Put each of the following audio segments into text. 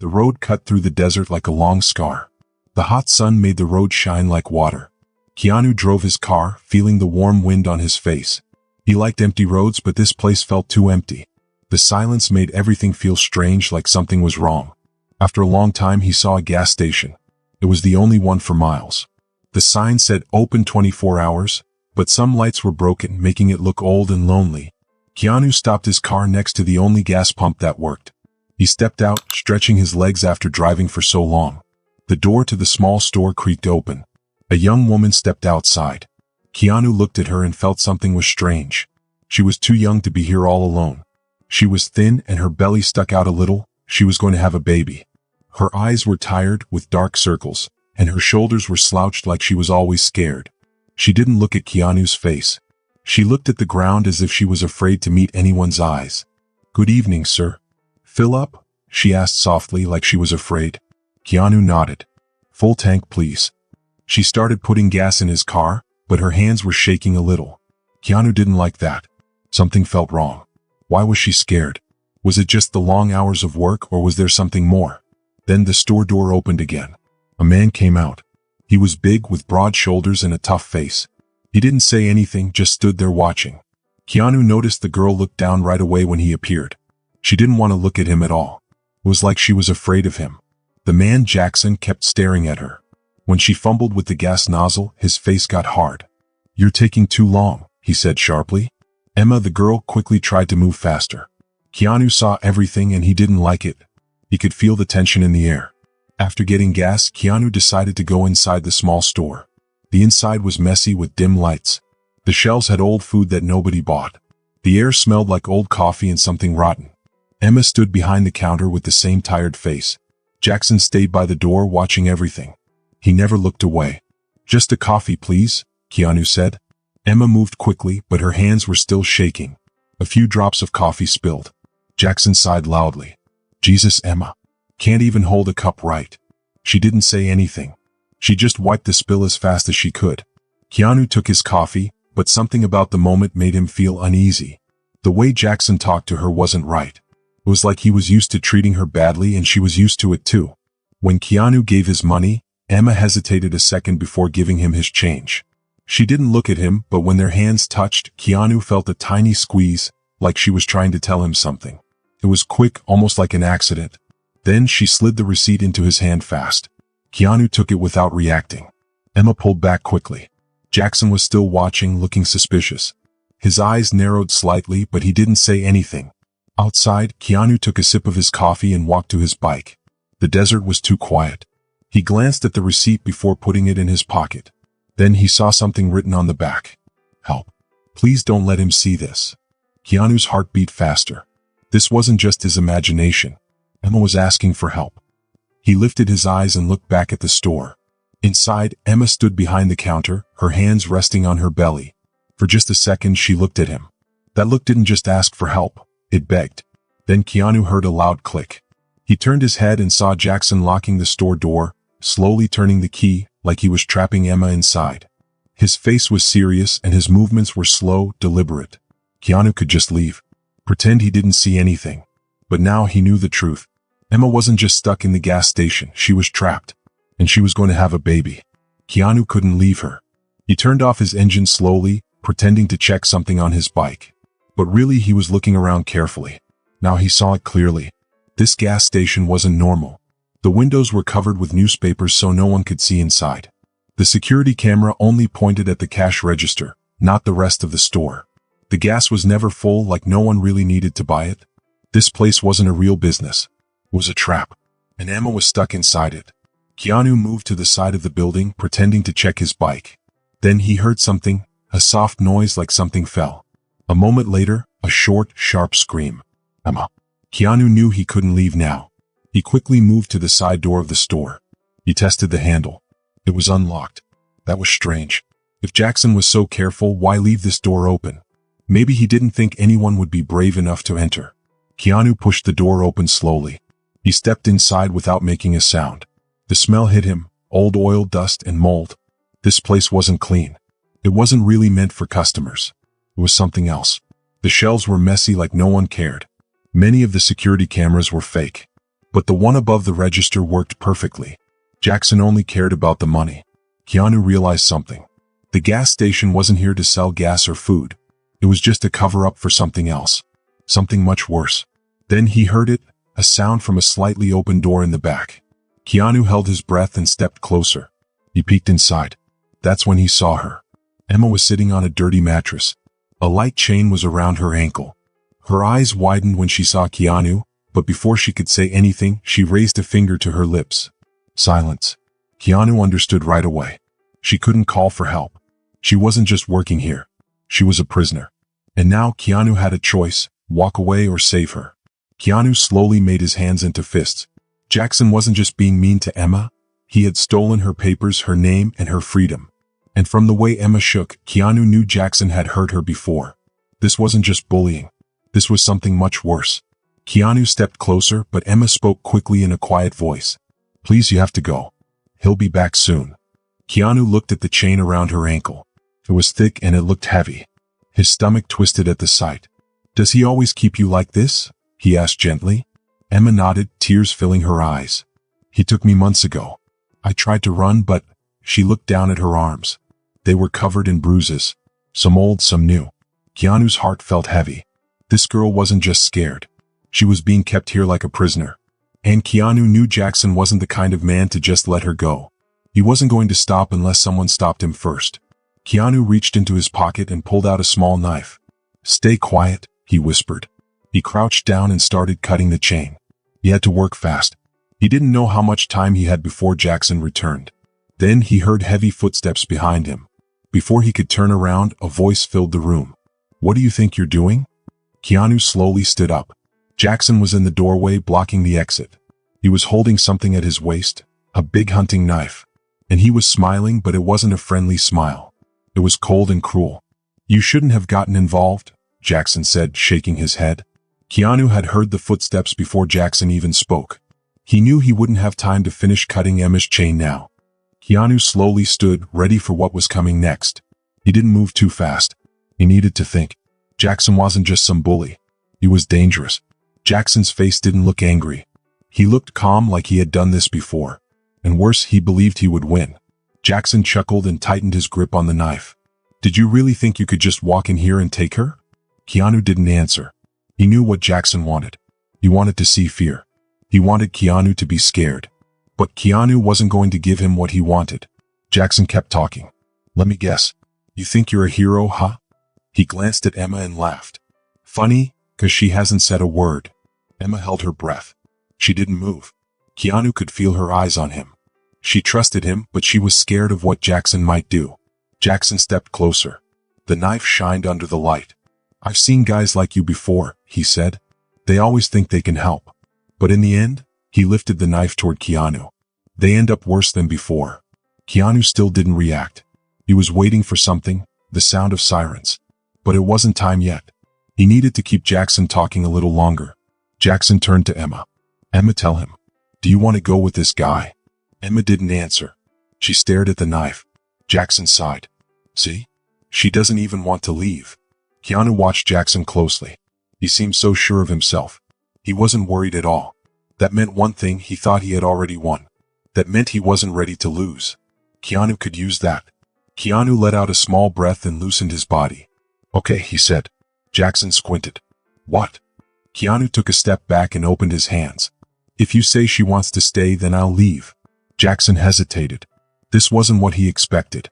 The road cut through the desert like a long scar. The hot sun made the road shine like water. Keanu drove his car, feeling the warm wind on his face. He liked empty roads, but this place felt too empty. The silence made everything feel strange, like something was wrong. After a long time, he saw a gas station. It was the only one for miles. The sign said open 24 hours, but some lights were broken, making it look old and lonely. Keanu stopped his car next to the only gas pump that worked. He stepped out, stretching his legs after driving for so long. The door to the small store creaked open. A young woman stepped outside. Keanu looked at her and felt something was strange. She was too young to be here all alone. She was thin and her belly stuck out a little. She was going to have a baby. Her eyes were tired, with dark circles, and her shoulders were slouched like she was always scared. She didn't look at Keanu's face. She looked at the ground as if she was afraid to meet anyone's eyes. "Good evening, sir. Fill up?" she asked softly, like she was afraid. Keanu nodded. "Full tank, please." She started putting gas in his car, but her hands were shaking a little. Keanu didn't like that. Something felt wrong. Why was she scared? Was it just the long hours of work, or was there something more? Then the store door opened again. A man came out. He was big, with broad shoulders and a tough face. He didn't say anything, just stood there watching. Keanu noticed the girl looked down right away when he appeared. She didn't want to look at him at all. It was like she was afraid of him. The man, Jackson, kept staring at her. When she fumbled with the gas nozzle, his face got hard. "You're taking too long," he said sharply. Emma, the girl, quickly tried to move faster. Keanu saw everything and he didn't like it. He could feel the tension in the air. After getting gas, Keanu decided to go inside the small store. The inside was messy with dim lights. The shelves had old food that nobody bought. The air smelled like old coffee and something rotten. Emma stood behind the counter with the same tired face. Jackson stayed by the door watching everything. He never looked away. "Just a coffee, please," Keanu said. Emma moved quickly, but her hands were still shaking. A few drops of coffee spilled. Jackson sighed loudly. "Jesus, Emma. Can't even hold a cup right." She didn't say anything. She just wiped the spill as fast as she could. Keanu took his coffee, but something about the moment made him feel uneasy. The way Jackson talked to her wasn't right. It was like he was used to treating her badly and she was used to it too. When Keanu gave his money, Emma hesitated a second before giving him his change. She didn't look at him, but when their hands touched, Keanu felt a tiny squeeze, like she was trying to tell him something. It was quick, almost like an accident. Then she slid the receipt into his hand fast. Keanu took it without reacting. Emma pulled back quickly. Jackson was still watching, looking suspicious. His eyes narrowed slightly, but he didn't say anything. Outside, Keanu took a sip of his coffee and walked to his bike. The desert was too quiet. He glanced at the receipt before putting it in his pocket. Then he saw something written on the back. "Help. Please don't let him see this." Keanu's heart beat faster. This wasn't just his imagination. Emma was asking for help. He lifted his eyes and looked back at the store. Inside, Emma stood behind the counter, her hands resting on her belly. For just a second, she looked at him. That look didn't just ask for help, it begged. Then Keanu heard a loud click. He turned his head and saw Jackson locking the store door, slowly turning the key, like he was trapping Emma inside. His face was serious and his movements were slow, deliberate. Keanu could just leave. Pretend he didn't see anything. But now he knew the truth. Emma wasn't just stuck in the gas station, she was trapped. And she was going to have a baby. Keanu couldn't leave her. He turned off his engine slowly, pretending to check something on his bike. But really he was looking around carefully. Now he saw it clearly. This gas station wasn't normal. The windows were covered with newspapers so no one could see inside. The security camera only pointed at the cash register, not the rest of the store. The gas was never full, like no one really needed to buy it. This place wasn't a real business. It was a trap. And Emma was stuck inside it. Keanu moved to the side of the building, pretending to check his bike. Then he heard something, a soft noise like something fell. A moment later, a short, sharp scream. "Emma." Keanu knew he couldn't leave now. He quickly moved to the side door of the store. He tested the handle. It was unlocked. That was strange. If Jackson was so careful, why leave this door open? Maybe he didn't think anyone would be brave enough to enter. Keanu pushed the door open slowly. He stepped inside without making a sound. The smell hit him, old oil, dust, and mold. This place wasn't clean. It wasn't really meant for customers. It was something else. The shelves were messy like no one cared. Many of the security cameras were fake. But the one above the register worked perfectly. Jackson only cared about the money. Keanu realized something. The gas station wasn't here to sell gas or food. It was just a cover-up for something else. Something much worse. Then he heard it, a sound from a slightly open door in the back. Keanu held his breath and stepped closer. He peeked inside. That's when he saw her. Emma was sitting on a dirty mattress. A light chain was around her ankle. Her eyes widened when she saw Keanu, but before she could say anything, she raised a finger to her lips. Silence. Keanu understood right away. She couldn't call for help. She wasn't just working here. She was a prisoner. And now Keanu had a choice, walk away or save her. Keanu slowly made his hands into fists. Jackson wasn't just being mean to Emma. He had stolen her papers, her name, and her freedom. And from the way Emma shook, Keanu knew Jackson had hurt her before. This wasn't just bullying. This was something much worse. Keanu stepped closer, but Emma spoke quickly in a quiet voice. Please, you have to go. He'll be back soon. Keanu looked at the chain around her ankle. It was thick and it looked heavy. His stomach twisted at the sight. Does he always keep you like this? He asked gently. Emma nodded, tears filling her eyes. He took me months ago. I tried to run, but... She looked down at her arms. They were covered in bruises. Some old, some new. Keanu's heart felt heavy. This girl wasn't just scared. She was being kept here like a prisoner. And Keanu knew Jackson wasn't the kind of man to just let her go. He wasn't going to stop unless someone stopped him first. Keanu reached into his pocket and pulled out a small knife. Stay quiet, he whispered. He crouched down and started cutting the chain. He had to work fast. He didn't know how much time he had before Jackson returned. Then he heard heavy footsteps behind him. Before he could turn around, a voice filled the room. What do you think you're doing? Keanu slowly stood up. Jackson was in the doorway blocking the exit. He was holding something at his waist, a big hunting knife. And he was smiling, but it wasn't a friendly smile. It was cold and cruel. You shouldn't have gotten involved, Jackson said, shaking his head. Keanu had heard the footsteps before Jackson even spoke. He knew he wouldn't have time to finish cutting Emma's chain now. Keanu slowly stood, ready for what was coming next. He didn't move too fast. He needed to think. Jackson wasn't just some bully. He was dangerous. Jackson's face didn't look angry. He looked calm, like he had done this before. And worse, he believed he would win. Jackson chuckled and tightened his grip on the knife. Did you really think you could just walk in here and take her? Keanu didn't answer. He knew what Jackson wanted. He wanted to see fear. He wanted Keanu to be scared. But Keanu wasn't going to give him what he wanted. Jackson kept talking. Let me guess. You think you're a hero, huh? He glanced at Emma and laughed. Funny, 'cause she hasn't said a word. Emma held her breath. She didn't move. Keanu could feel her eyes on him. She trusted him, but she was scared of what Jackson might do. Jackson stepped closer. The knife shined under the light. I've seen guys like you before, he said. They always think they can help. But in the end, he lifted the knife toward Keanu. They end up worse than before. Keanu still didn't react. He was waiting for something, the sound of sirens. But it wasn't time yet. He needed to keep Jackson talking a little longer. Jackson turned to Emma. Emma, tell him. Do you want to go with this guy? Emma didn't answer. She stared at the knife. Jackson sighed. See? She doesn't even want to leave. Keanu watched Jackson closely. He seemed so sure of himself. He wasn't worried at all. That meant one thing: he thought he had already won. That meant he wasn't ready to lose. Keanu could use that. Keanu let out a small breath and loosened his body. Okay, he said. Jackson squinted. What? Keanu took a step back and opened his hands. If you say she wants to stay, then I'll leave. Jackson hesitated. This wasn't what he expected.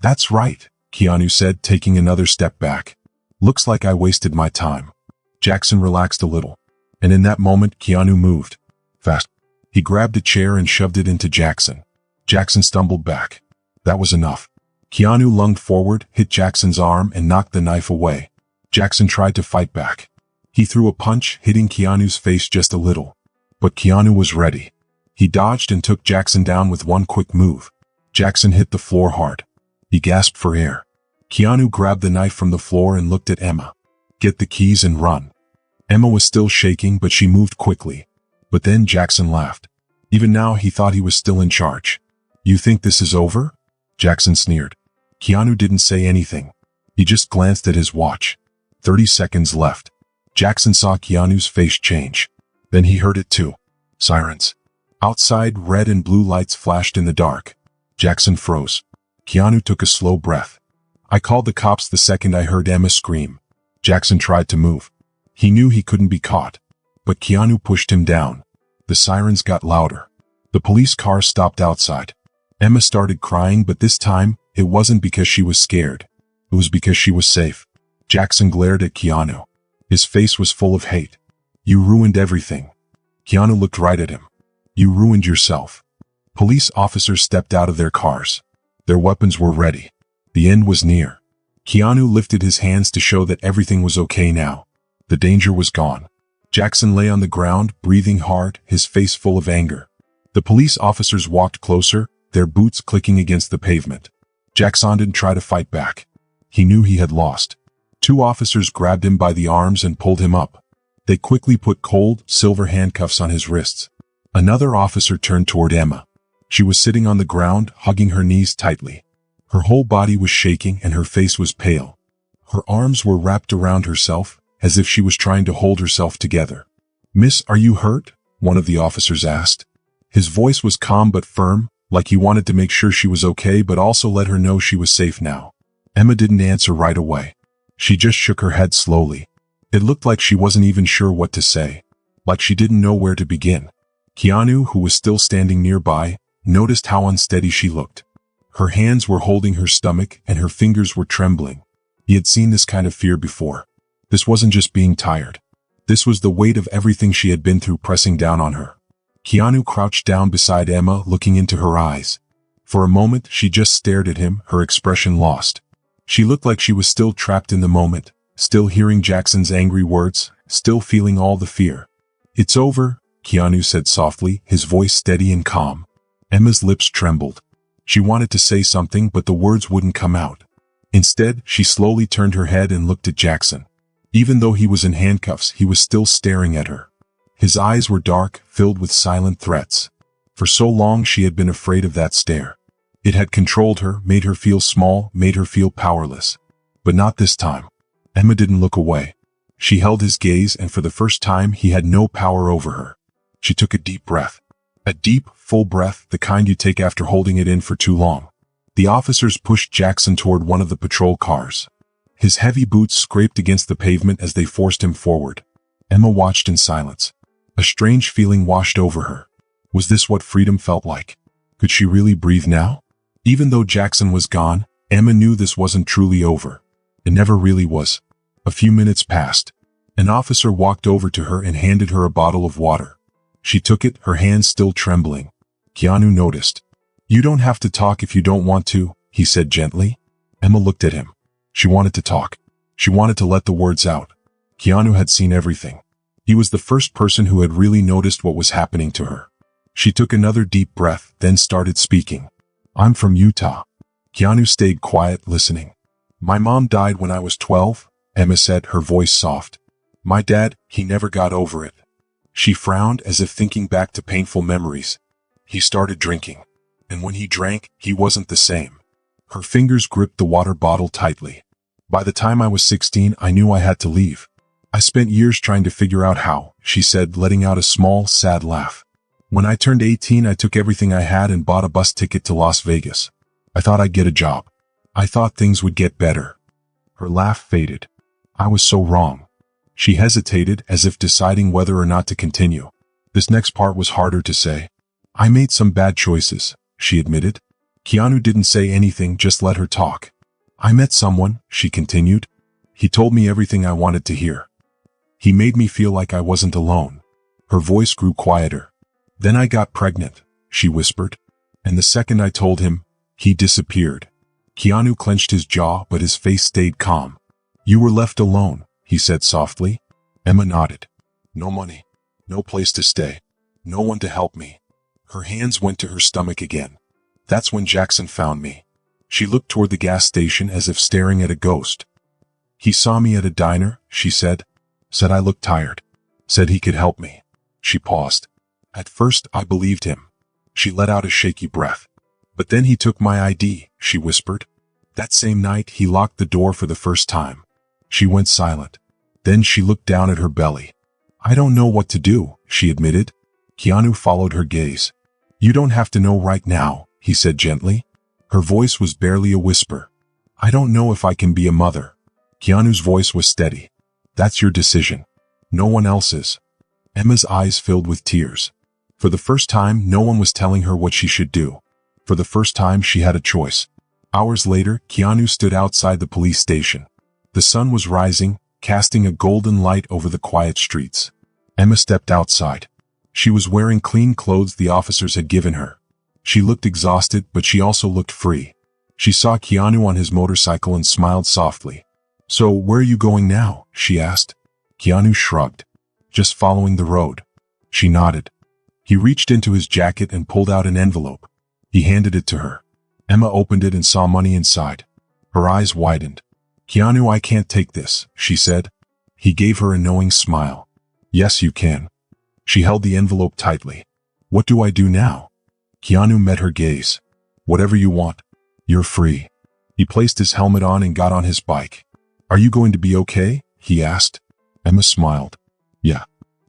That's right, Keanu said, taking another step back. Looks like I wasted my time. Jackson relaxed a little. And in that moment, Keanu moved. Fast. He grabbed a chair and shoved it into Jackson. Jackson stumbled back. That was enough. Keanu lunged forward, hit Jackson's arm, and knocked the knife away. Jackson tried to fight back. He threw a punch, hitting Keanu's face just a little. But Keanu was ready. He dodged and took Jackson down with one quick move. Jackson hit the floor hard. He gasped for air. Keanu grabbed the knife from the floor and looked at Emma. Get the keys and run. Emma was still shaking, but she moved quickly. But then Jackson laughed. Even now he thought he was still in charge. You think this is over? Jackson sneered. Keanu didn't say anything. He just glanced at his watch. 30 seconds left. Jackson saw Keanu's face change. Then he heard it too. Sirens. Outside, red and blue lights flashed in the dark. Jackson froze. Keanu took a slow breath. I called the cops the second I heard Emma scream. Jackson tried to move. He knew he couldn't be caught. But Keanu pushed him down. The sirens got louder. The police car stopped outside. Emma started crying, but this time, it wasn't because she was scared. It was because she was safe. Jackson glared at Keanu. His face was full of hate. You ruined everything. Keanu looked right at him. You ruined yourself. Police officers stepped out of their cars. Their weapons were ready. The end was near. Keanu lifted his hands to show that everything was okay now. The danger was gone. Jackson lay on the ground, breathing hard, his face full of anger. The police officers walked closer, their boots clicking against the pavement. Jackson didn't try to fight back. He knew he had lost. Two officers grabbed him by the arms and pulled him up. They quickly put cold, silver handcuffs on his wrists. Another officer turned toward Emma. She was sitting on the ground, hugging her knees tightly. Her whole body was shaking and her face was pale. Her arms were wrapped around herself, as if she was trying to hold herself together. Miss, are you hurt? One of the officers asked. His voice was calm but firm, like he wanted to make sure she was okay but also let her know she was safe now. Emma didn't answer right away. She just shook her head slowly. It looked like she wasn't even sure what to say. Like she didn't know where to begin. Keanu, who was still standing nearby, noticed how unsteady she looked. Her hands were holding her stomach and her fingers were trembling. He had seen this kind of fear before. This wasn't just being tired. This was the weight of everything she had been through pressing down on her. Keanu crouched down beside Emma, looking into her eyes. For a moment, she just stared at him, her expression lost. She looked like she was still trapped in the moment, still hearing Jackson's angry words, still feeling all the fear. It's over, Keanu said softly, his voice steady and calm. Emma's lips trembled. She wanted to say something, but the words wouldn't come out. Instead, she slowly turned her head and looked at Jackson. Even though he was in handcuffs, he was still staring at her. His eyes were dark, filled with silent threats. For so long she had been afraid of that stare. It had controlled her, made her feel small, made her feel powerless. But not this time. Emma didn't look away. She held his gaze, and for the first time he had no power over her. She took a deep breath. A deep, full breath, the kind you take after holding it in for too long. The officers pushed Jackson toward one of the patrol cars. His heavy boots scraped against the pavement as they forced him forward. Emma watched in silence. A strange feeling washed over her. Was this what freedom felt like? Could she really breathe now? Even though Jackson was gone, Emma knew this wasn't truly over. It never really was. A few minutes passed. An officer walked over to her and handed her a bottle of water. She took it, her hands still trembling. Keanu noticed. You don't have to talk if you don't want to, he said gently. Emma looked at him. She wanted to talk. She wanted to let the words out. Keanu had seen everything. He was the first person who had really noticed what was happening to her. She took another deep breath, then started speaking. I'm from Utah. Keanu stayed quiet, listening. My mom died when I was 12, Emma said, her voice soft. My dad, he never got over it. She frowned as if thinking back to painful memories. He started drinking. And when he drank, he wasn't the same. Her fingers gripped the water bottle tightly. By the time I was 16, I knew I had to leave. I spent years trying to figure out how, she said, letting out a small, sad laugh. When I turned 18, I took everything I had and bought a bus ticket to Las Vegas. I thought I'd get a job. I thought things would get better. Her laugh faded. I was so wrong. She hesitated, as if deciding whether or not to continue. This next part was harder to say. I made some bad choices, she admitted. Keanu didn't say anything, just let her talk. I met someone, she continued. He told me everything I wanted to hear. He made me feel like I wasn't alone. Her voice grew quieter. Then I got pregnant, she whispered. And the second I told him, he disappeared. Keanu clenched his jaw, but his face stayed calm. You were left alone, he said softly. Emma nodded. No money. No place to stay. No one to help me. Her hands went to her stomach again. That's when Jackson found me. She looked toward the gas station as if staring at a ghost. He saw me at a diner, she said. Said I looked tired. Said he could help me. She paused. At first, I believed him. She let out a shaky breath. But then he took my ID, she whispered. That same night, he locked the door for the first time. She went silent. Then she looked down at her belly. I don't know what to do, she admitted. Keanu followed her gaze. You don't have to know right now, he said gently. Her voice was barely a whisper. I don't know if I can be a mother. Keanu's voice was steady. That's your decision. No one else's. Emma's eyes filled with tears. For the first time, no one was telling her what she should do. For the first time, she had a choice. Hours later, Keanu stood outside the police station. The sun was rising, casting a golden light over the quiet streets. Emma stepped outside. She was wearing clean clothes the officers had given her. She looked exhausted, but she also looked free. She saw Keanu on his motorcycle and smiled softly. So, where are you going now? She asked. Keanu shrugged. Just following the road. She nodded. He reached into his jacket and pulled out an envelope. He handed it to her. Emma opened it and saw money inside. Her eyes widened. Keanu, I can't take this, she said. He gave her a knowing smile. Yes, you can. She held the envelope tightly. What do I do now? Keanu met her gaze. Whatever you want. You're free. He placed his helmet on and got on his bike. Are you going to be okay? He asked. Emma smiled. Yeah.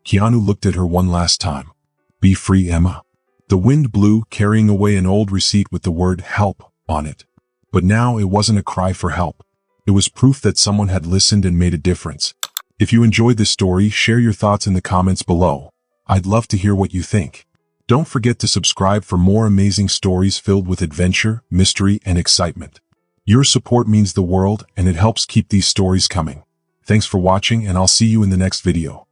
Keanu looked at her one last time. Be free, Emma. The wind blew, carrying away an old receipt with the word help on it. But now it wasn't a cry for help. It was proof that someone had listened and made a difference. If you enjoyed this story, share your thoughts in the comments below. I'd love to hear what you think. Don't forget to subscribe for more amazing stories filled with adventure, mystery, and excitement. Your support means the world, and it helps keep these stories coming. Thanks for watching, and I'll see you in the next video.